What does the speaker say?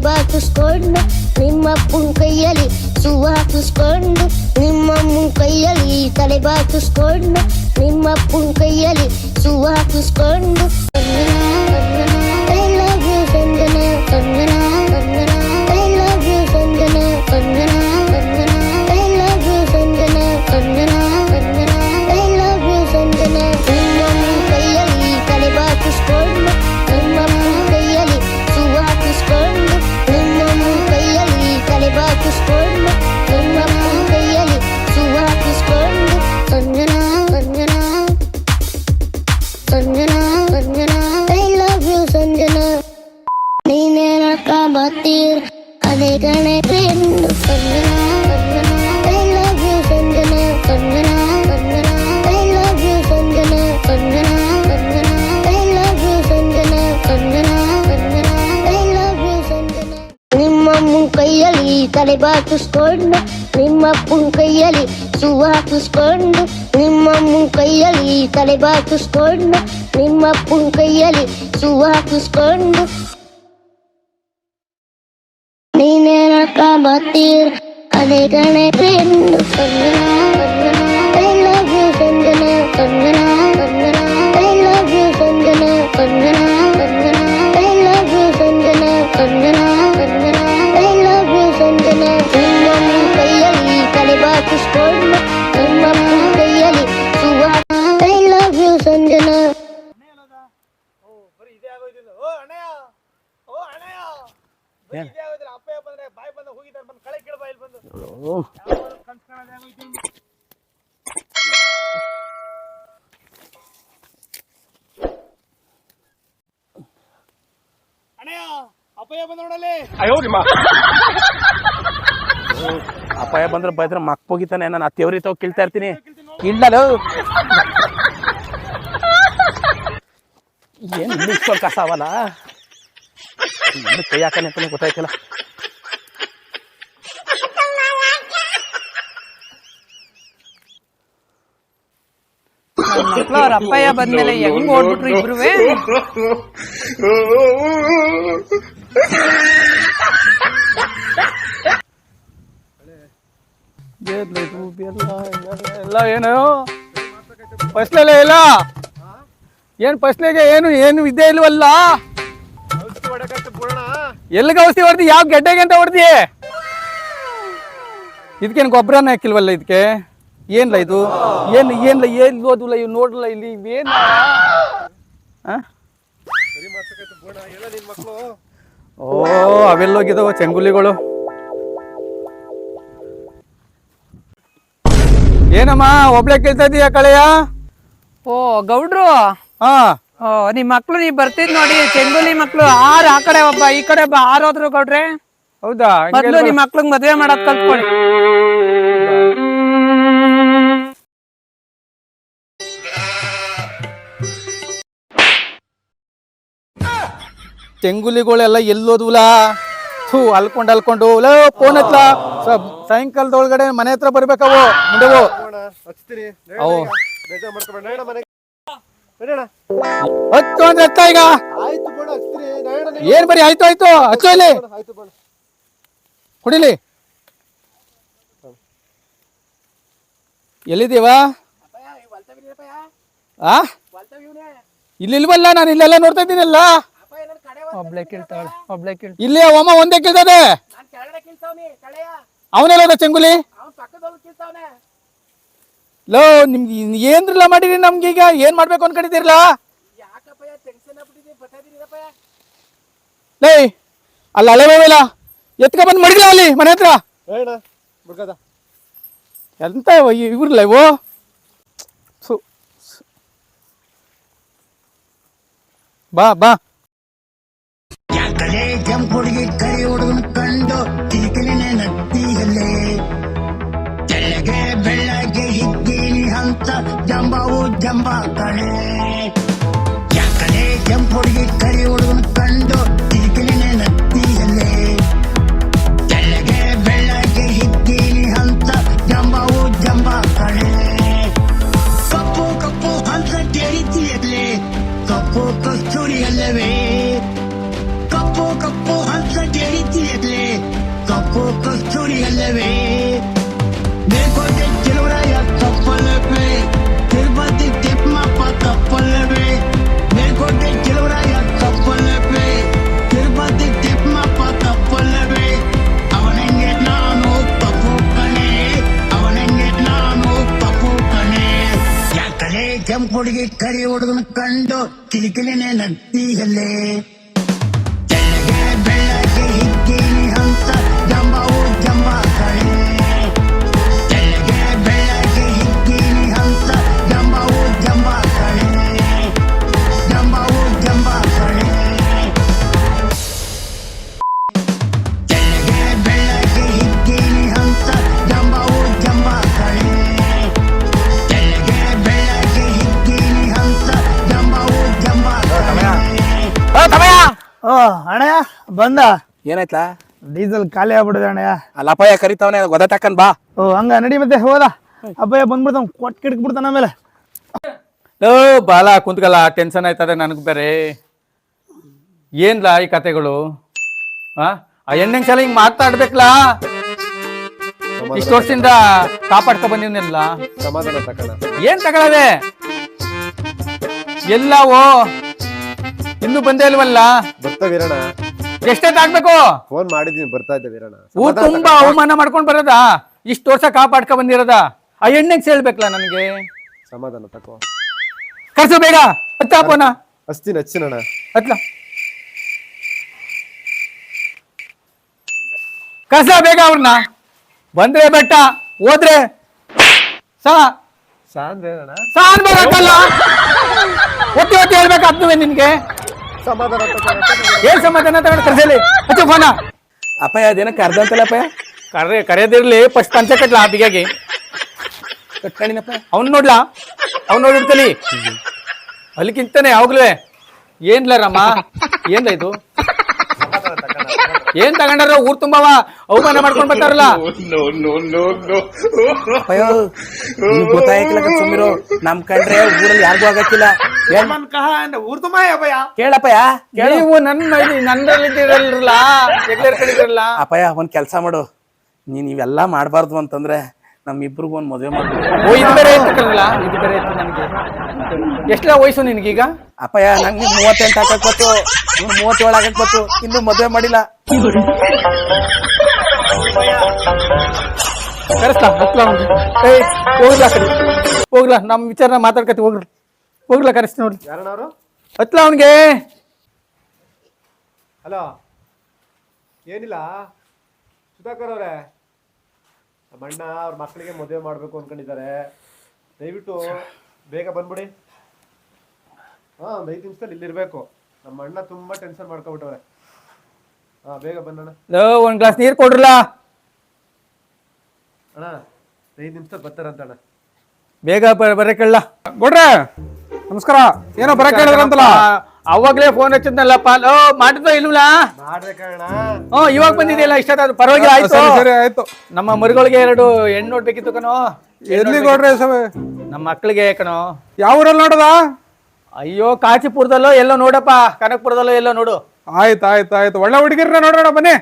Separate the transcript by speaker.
Speaker 1: ಬಾಕಿಸ್ಕೊಂಡು ನಿಮ್ಮಪ್ಪನ ಕೈಯಲ್ಲಿ ಶೂ ಹಾಕಿಸ್ಕೊಂಡು ನಿಮ್ಮಮ್ಮನ ಕೈಯಲ್ಲಿ ತಲೆ ಬಾಕಿಸ್ಕೊಂಡು ನಿಮ್ಮಪ್ಪನ ಕೈಯಲ್ಲಿ ಶೂ ಹಾಕಿಸ್ಕೊಂಡು I love you Sanjana Sanjana Sanjana I love you Sanjana Sanjana Sanjana I love you Sanjana Sanjana Sanjana I love you Sanjana ನಿಮ್ಮಮ್ಮನ ಕೈಯಲ್ಲಿ ತಲೆ ಬಾಕಿಸ್ಕೊಂಡು ನಿಮ್ಮಮ್ಮನ ಕೈಯಲ್ಲಿ ಶೂ ಹಾಕಿಸ್ಕೊಂಡು ನಿಮ್ಮಮ್ಮನ ಕೈಯಲ್ಲಿ ತಲೆ ಬಾಕಿಸ್ಕೊಂಡು ನಿಮ್ಮಮ್ಮನ ಕೈಯಲ್ಲಿ ಶೂ ಹಾಕಿಸ್ಕೊಂಡು Sanjana Sanjana Sanjana Sanjana I love you Sanjana ನೀನೇನಕ್ಕ ಬರ್ತೀರ್ ಅದೇ ಕಣೆ friend Sanjana Sanjana I love you Sanjana Sanjana Sanjana I love you Sanjana Sanjana Sanjana I love you Sanjana Sanjana Sanjana I love you Sanjana ನಿಮ್ಮಮ್ಮನ ಕೈಯಲ್ಲಿ ತಲೆ ಬಾಕಿಸ್ಕೊಂಡು ನಿಮ್ಮಪ್ಪನ ಕೈಯಲ್ಲಿ ಶೂ ಹಾಕಿಸ್ಕೊಂಡು ನಿಮ್ಮಮ್ಮನ ಕೈಯಲ್ಲಿ ತಲೆ ಬಾಕಿಸ್ಕೊಂಡು ನಿಮ್ಮಪ್ಪನ ಕೈಯಲ್ಲಿ ಶೂ ಹಾಕಿಸ್ಕೊಂಡು ನೀನೇನಕ್ಕ ಬರ್ತೀರ್ ಅದೇ ಕಣೆ friend Sanjana Sanjana I love you Sanjana Sanjana Sanjana I love you Sanjana Sanjana Sanjana I love you Sanjana Sanjana Sanjana I love you Sanjana ನಿಮ್ಮಮ್ಮನ ಕೈಯಲ್ಲಿ ತಲೆ ಬಾಕಿಸ್ಕೊಂಡು ನಿಮ್ಮಮ್ಮನ ಕೈಯಲ್ಲಿ shoe I love you Sanjana
Speaker 2: ಅಪಾಯ ಬಂದ್ರೆ ಬೈದ್ರೆ ಮಕ್ ಹೋಗಿತಾನೆ. ನಾನು ಆ ತೇವ್ರಿ ತಾವ್ ಕೇಳ್ತಾ ಇರ್ತೀನಿ. ಕಿಳ್ಳಲು ಏನ್ ಇಷ್ಟೊಂದು ಕಸ ಅವಲ್ಲ, ಕೈ ಹಾಕನೆ ಅಂತಾನೆ ಗೊತ್ತಾಯ್ತಲ್ಲ.
Speaker 3: ಅವ್ರ ಅಪ್ಪಯ್ಯ ಬಂದ್ಮೇಲೆ ಹೆಂಗ್ ಓಡ್ಬಿಟ್ರು ಇಬ್ರುವೆ.
Speaker 2: ಎಲ್ಲ ಏನು ಫಸ್ಲಲ್ಲೇ ಇಲ್ಲ, ಏನ್ ಫಸ್ಲಿಗೆ ಏನು ಏನು ಇದ್ದೇ ಇಲ್ವಲ್ಲ. ಎಲ್ಲಿಗೆ ಔಷಧಿ ಹೊಡ್ದಿ? ಯಾವ ಗೆಡ್ಡೆಗೆ ಅಂತ ಹೊಡ್ದಿ? ಇದಕ್ಕೇನು ಗೊಬ್ಬರನ ಹಾಕಿಲ್ವಲ್ಲ ಇದಕ್ಕೆ? ಏನ್ಲ ಇದು? ಏನ್ ಏನ್ಲ ಏನ್ ಓದಿಲ್ಲ ಇವ್ ನೋಡ್ಲ ಇಲ್ಲಿ ಇವೇನ್? ಓ ಅವೆಲ್ಲೋಗಿದಾವ ಚೆಂಗುಲಿಗಳು. ಏನಮ್ಮ ಒಬ್ಳೆ ಕೇಳ್ತಾ ಇದೀಯ ಕಳೆಯ?
Speaker 3: ಓ ಗೌಡ್ರು,
Speaker 2: ಹಾ
Speaker 3: ನಿಮ್ ಮಕ್ಳು ನೀವ್ ಬರ್ತಿದ್ ನೋಡಿ, ಚೆಂಗುಲಿ ಮಕ್ಳು ಆರ್ ಆ ಕಡೆ ಒಬ್ಬ ಈ ಕಡೆ ಒಬ್ಬ ಆರೋದ್ರು ಗೌಡ್ರೆ.
Speaker 2: ಹೌದಾ?
Speaker 3: ಮೊದ್ಲು ನಿಮ್ ಮಕ್ಳಿಗೆ ಮದ್ವೆ ಮಾಡಕ್ ಕಲ್ತ್ಕೊಳ್ಳಿ.
Speaker 2: ಚೆಂಗುಲಿಗಳೆಲ್ಲ ಎಲ್ಲೋದ್ವಲ್ಲ, ಥೂ ಅಲ್ಕೊಂಡು ಫೋನ್ ಹತ್ಲ ಸಾಯಂಕಾಲದೊಳಗಡೆ ಮನೆ ಹತ್ರ ಬರ್ಬೇಕವು ಮುಂದೆವು. ಹತ್ತು ಅಂದ್ರೆ ಹತ್ತ ಈಗ ಏನ್ ಬರೀ ಆಯ್ತು ಆಯ್ತು ಹಚ್ಚೋ ಇಲ್ಲಿ ಕುಡಿಲಿ. ಎಲ್ಲಿದ್ದೀವಾ? ಇಲ್ಲಿ ಇಲ್ವಲ್ಲ, ನಾನು ಇಲ್ಲೆಲ್ಲ ನೋಡ್ತಾ ಇದ್ದೀನಲ್ಲ.
Speaker 3: ಒಬ್ಳೆ ಕೇಳ್ತಾಳೆ, ಒಬ್ಳೆ ಕೇಳ್ತಾಳೆ.
Speaker 2: ಇಲ್ಲಿ ಒಮ್ಮ ಒಂದೇ ಕೇಳ್ತದೆ. ಅವನೆಲ್ಲ ಚೆಂಗುಲಿ ಲೋ, ನಿಮ್ಗೆ ಏನ್ರಲ್ಲ ಮಾಡಿರಿ ನಮ್ಗೀಗ? ಏನ್ ಮಾಡ್ಬೇಕು ಅನ್ಕೊಂಡಿದ್ದೀರಲ್ಲ? ಲೇ ಅಲ್ಲ ಹಳೆವೇಲ ಎತ್ಕ ಬಂದ್ ಮಡಿಲ್ಲ ಅಲ್ಲಿ ಮನೆ ಹತ್ರ. ಎಂತ ಇವ್ರಲ್ಲ ಇವು? ಬಾ ಬಾ.
Speaker 4: ಕೆಂಪುಡಿಗೆ ಕರಿ ಹುಡುಗನ ಕಂಡು ತಿರುಕಲಿನೇ ನತ್ತಿಗಲ್ಲೇ ತೆಳಗೆ ಬೆಳ್ಳಗೆ ಹಿಗ್ಗೇನಿ ಅಂತ ಜಂಬವು ಜಂಬ ಕಳೆ. ಯಾಕಲೆ ಕೆಂಪುಡಿಗೆ ಕರಿ ಹುಡುಗನ ಕಂಡು ತಿರುಕಲಿನೇ ನತ್ತಿಗಲ್ಲೇ ತೆಳಗೆ ಬೆಳ್ಳಗೆ ಹಿಗ್ಗೇನಿ ಅಂತ ಜಂಬವು ಜಂಬ ಕಳೆ. ಕಪ್ಪು ಕಪ್ಪು ಅಂತ ತೆರಿತಿಯಲ್ಲೇ ಕಪ್ಪು ಕಸ್ತೂರಿ ಅಲ್ಲವೇ? ಕಪ್ಪು ಕಪ್ಪು ಹಂಸ ತೆರಿತಿ ಮೈಸೂರಿಗಲ್ಲವೇ ಮೇಲ್ಕೋಟೆ ಚೆಲುವರಾಯ ತಪ್ಪಲ್ಲವೇ ತಿರುಪತಿ ತಿಮ್ಮಪ್ಪ ತಪ್ಪಲ್ಲವೇ ಮೇಲ್ಕೋಟೆ ಚೆಲುವರಾಯ ತಪ್ಪಲ್ಲವೇ ತಿರುಪತಿ ತಿಮ್ಮಪ್ಪ ತಪ್ಪಲ್ಲವೇ ಅವನಂಗೆ ನಾನು ತಪ್ಪು ಕಣೆ ಅವನಂಗೆ ನಾನು ತಪ್ಪು ಕಣೆ ಯಾಕಲೆ ಕೆಂಪುಡಿಗೆ ಕರಿ ಹುಡುಗನ ಕಂಡು ಕಿಲಿಕಿಲಿನೇ ನಗ್ತೀಯಲ್ಲೇ ತೆಳ್ಳಗೆ ಬೆಳ್ಳಗೆ ಹಿಗ್ಗೀನಿ ಹಂಸ ಜಂಬವು ಜಂಬ ಕಳೆ ತೆಳ್ಳಗೆ ಬೆಳ್ಳಗೆ ಹಿಗ್ಗೀನಿ ಹಂಸ ಜಂಬವು ಜಂಬ ಕಳೆ ಜಂಬವು ಜಂಬ ಕಳೆ ತೆಳ್ಳಗೆ ಬೆಳ್ಳಗೆ ಹಿಗ್ಗೀನಿ ಹಂಸ ಜಂಬವು ಜಂಬ ಕಳೆ ತೆಳ್ಳಗೆ ಬೆಳ್ಳಗೆ ಹಿಗ್ಗೀನಿ ಹಂಸ ಜಂಬವು ಜಂಬ ಕಳೆ
Speaker 2: ಓ ಅಣ್ಣಯ್ಯ ಬಂದ
Speaker 5: ಏನಾಯ್ತಾ
Speaker 2: ಡೀಸೆಲ್ ಖಾಲಿ ಆಗ್ಬಿಡಿದೆ ಅಣ್ಣಯ್ಯ.
Speaker 5: ಅಲ್ಲಿ ಅಪಾಯ ಕರಿತಾವನೆ ಗೊತ್ತಾಕನ್ ಬಾ.
Speaker 2: ಓ ಹಂಗ ನಡಿ ಮತ್ತೆ ಹೋದ ಅಬ್ಬಯ್ಯ ಬಂದ್ಬಿಡ್ತಾನ ಕೊಟ್ ಕಿಡ್ಕ್ಬಿಡ್ತಾನ ಆಮೇಲೆ. ಲೋ ಬಾಲ ಕುಂತ್ಕಲ್ಲ, ಟೆನ್ಷನ್ ಆಯ್ತದೆ ನನಗೆ ಬೇರೆ. ಏನ್ಲಾ ಈ ಕತೆಗಳು? ಆ ಹೆಣ್ಣಂಗ್ ಸಲ ಹಿಂಗ್ ಮಾತಾಡ್ಬೇಕಲ್ಲ. ಇಷ್ಟು ವರ್ಷದಿಂದ ಕಾಪಾಡ್ಕೊ ಬಂದಿವ್ನಿಲ್ಲ.
Speaker 6: ಸಮಾಧಾನ ತಕಣ.
Speaker 2: ಏನ್ ತಗೊಳದೆ ಎಲ್ಲವೋ ಇನ್ನು ಬಂದೇ ಇಲ್ವಲ್ಲ.
Speaker 6: ಬರ್ತಾ ವೀರಣ್ಣ,
Speaker 2: ಎಷ್ಟೊತ್ತಾಗ್ಬೇಕು?
Speaker 6: ಫೋನ್ ಮಾಡಿದೀನಿ, ಬರ್ತಾ ಇದ್ದೆ ವೀರಣ್ಣ.
Speaker 2: ಊರ್ ತುಂಬಾ ಅವಮಾನ ಮಾಡ್ಕೊಂಡ್ ಬರೋದ, ಇಷ್ಟು ವರ್ಷ ಕಾಪಾಡ್ಕೊ ಬಂದಿರೋದ. ಆ ಎಣ್ಣೆಗೆ ಸೇಳ್ಬೇಕಲ್ಲ ನನಗೆ.
Speaker 6: ಸಮಾಧಾನ ತಕೋ.
Speaker 2: ಕರ್ಸು ಬೇಗ ಹತ್ತಾಪೋನ
Speaker 6: ಹಚ್ಚಿನಣ್ಣ.
Speaker 2: ಹತ್ಲ ಕರ್ಸ ಬೇಗ ಅವ್ರನ್ನ. ಬಂದ್ರೆ ಬೆಟ್ಟ, ಹೋದ್ರೆ
Speaker 6: ಸಾಂದ್ ವೀರಣ್ಣ.
Speaker 2: ಸಾನ್ ಬರಕ್ಕಲ್ಲ. ಒತ್ತಿ ಒತ್ತಿ ಹೇಳ್ಬೇಕು ಅದ್ನುವೆ ನಿನ್ಗೆ.
Speaker 6: ಸಮಾಧಾನ ತಕೋ.
Speaker 2: ಏನ್ ಸಮಾಧಾನ ತಗೊಂಡು ಕರ್ಸಲಿ. ಹಚ್ಚು ಫೋನ.
Speaker 5: ಅಪಾಯ ಅದೇನಕ್ಕೆ ಅರ್ಧ ಅಂತಲ್ಲ ಅಪಾಯ
Speaker 2: ಕರೆಯದಿರ್ಲಿ, ಫಸ್ಟ್ ಪಂಚ ಕಟ್ಲಾ ಬಿಗಾಗಿ
Speaker 5: ಕಟ್ಕೊಂಡಿನಪ್ಪ.
Speaker 2: ಅವ್ನ್ ನೋಡ್ಲಾ, ಅವ್ನ್ ನೋಡಿರ್ತಲಿ ಅಲ್ಲಿಗಿಂತಾನೆ ಯಾವಾಗ್ಲೂ. ಏನ್ಲ ರಾಮ, ಏನ್ಲ ಇದು? ಏನ್ ತಗೊಂಡಾರ? ಊರ್ ತುಂಬಾವ ಅವಮಾನ ಮಾಡ್ಕೊಂಡ್ ಬರ್ತಾರಲ್ಲ.
Speaker 5: ಅಪಾಯ ಗೊತ್ತಾಯ್ಕಿಲ್ಲ ಸುಮ್ಮಿರು. ನಮ್ ಕಂಡ್ರೆ ಊರಲ್ಲಿ ಯಾರಿಗೂ ಆಗಕ್ಕಿಲ್ಲ.
Speaker 2: ಊರ್ ತುಂಬಾ
Speaker 5: ಕೇಳಪ್ಪಯ್ಯ ಕೇಳು.
Speaker 2: ನೀವು ನನ್ನಲ್ಲಿರಲ್ಲ, ಕಡಿದಿರಲ್ಲ.
Speaker 5: ಅಪಾಯ ಒಂದ್ ಕೆಲ್ಸ ಮಾಡು, ನೀನ್ ಇವೆಲ್ಲಾ ಮಾಡ್ಬಾರ್ದು ಅಂತಂದ್ರೆ ನಮ್ಮಿಬ್ರಿಗೂ ಒಂದ್ ಮದ್ವೆ ಮಾಡ್ಬೋದು.
Speaker 2: ಓ ಇದು ಬೇರೆ ಇರ್ತಲ್ಲ, ಇದು ಬೇರೆ ಇತ್ತು ನನಗೆ. ಎಷ್ಟಲ ವಯಸ್ಸು ನಿನ್ಗೀಗ?
Speaker 5: ಅಪಾಯ ನಂಗೆ 38 ಹಾಕಕ್ ಗೊತ್ತು, 37 ಆಗಕ್ ಗೊತ್ತು, ಇನ್ನು ಮದ್ವೆ ಮಾಡಿಲ್ಲ.
Speaker 2: ಕರೆಸ್ಲಾ ಹತ್ಲಾ ಏಯ್ ಹೋಗ್ಲಾ ಕಡೆ ಹೋಗ್ಲಾ, ನಮ್ ವಿಚಾರ ಮಾತಾಡ್ಕತಿ ಹೋಗ್ಲಾ ಕರೆಸ್ತಿ ನೋಡ್ರಿ.
Speaker 6: ಯಾರಣ್ಣವರು?
Speaker 2: ಹತ್ಲಾ ಅವನ್ಗೆ.
Speaker 6: ಹಲೋ, ಏನಿಲ್ಲ ಸುಧಾಕರ್ ಅವ್ರೆ, ನಮ್ಮ ಅಣ್ಣ ಅವ್ರ ಮಕ್ಕಳಿಗೆ ಮದುವೆ ಮಾಡ್ಬೇಕು ಅನ್ಕೊಂಡಿದ್ದಾರೆ. ದಯವಿಟ್ಟು ಬೇಗ ಬಂದ್ಬಿಡಿ. ಒಂದ್ 5 ನಿಮಿಷದಲ್ಲಿ ಇಲ್ಲಿರ್ಬೇಕು. ನಮ್ಮ ಅಣ್ಣ ತುಂಬಾ ಟೆನ್ಷನ್ ಮಾಡ್ಕೊಬಿಟ್ಟವ್ರೆ. ಬೇಗ ಬನ್ನಣ್ಣ.
Speaker 2: ಒಂದ್ ಗ್ಲಾಸ್ ನೀರ್ ಕೊಡ್ರಲ್ಲ
Speaker 6: ಅಣ್ಣ. 5 ನಿಮಿಷದಲ್ಲಿ ಬರ್ತಾರಂತ ಅಣ್ಣ.
Speaker 2: ಬೇಗ ಬರಕಲ್ಲ.
Speaker 7: ಕೊಡ್ರೆ ನಮಸ್ಕಾರ. ಏನೋ ಬರಕ್ ಹೇಳಿದ್ರಂತಲ್ಲ,
Speaker 2: ಅವಾಗ್ಲೇ ಫೋನ್ ಹಚ್ಚಿದ್ನಲ್ಲಪ್ಪ. ಮಾಡಿದ್ವ ಇಲ್ವಲ್ಲ?
Speaker 6: ಮಾಡ್ಬೇಕಣ್ಣ.
Speaker 2: ಇವಾಗ ಬಂದಿದೆಯಲ್ಲ, ಇಷ್ಟ ಪರವಾಗಿಲ್ಲ. ಆಯ್ತು
Speaker 7: ಸರಿ ಆಯ್ತು.
Speaker 2: ನಮ್ಮ ಮರುಗಳಿಗೆ 2 ಹೆಣ್ಣು ನೋಡ್ಬೇಕಿತ್ತು ಕಣೋ.
Speaker 7: ಎಲ್ಲಿ ಕೊಡ್ರೆ
Speaker 2: ನಮ್ಮ ಮಕ್ಳಿಗೆ ಕಣೋ.
Speaker 7: ಯಾವ ಊರಲ್ಲಿ ನೋಡದ?
Speaker 2: ಅಯ್ಯೋ ಕಾಚಿಪುರದಲ್ಲೋ ಎಲ್ಲೋ ನೋಡಪ್ಪ, ಕನಕಪುರದಲ್ಲೋ ಎಲ್ಲೋ ನೋಡು.
Speaker 7: ಆಯ್ತು ಆಯ್ತು ಆಯ್ತು, ಒಳ್ಳೆ ಹುಡುಗಿರ್ನ ನೋಡೋಣ ಬನ್ನಿ.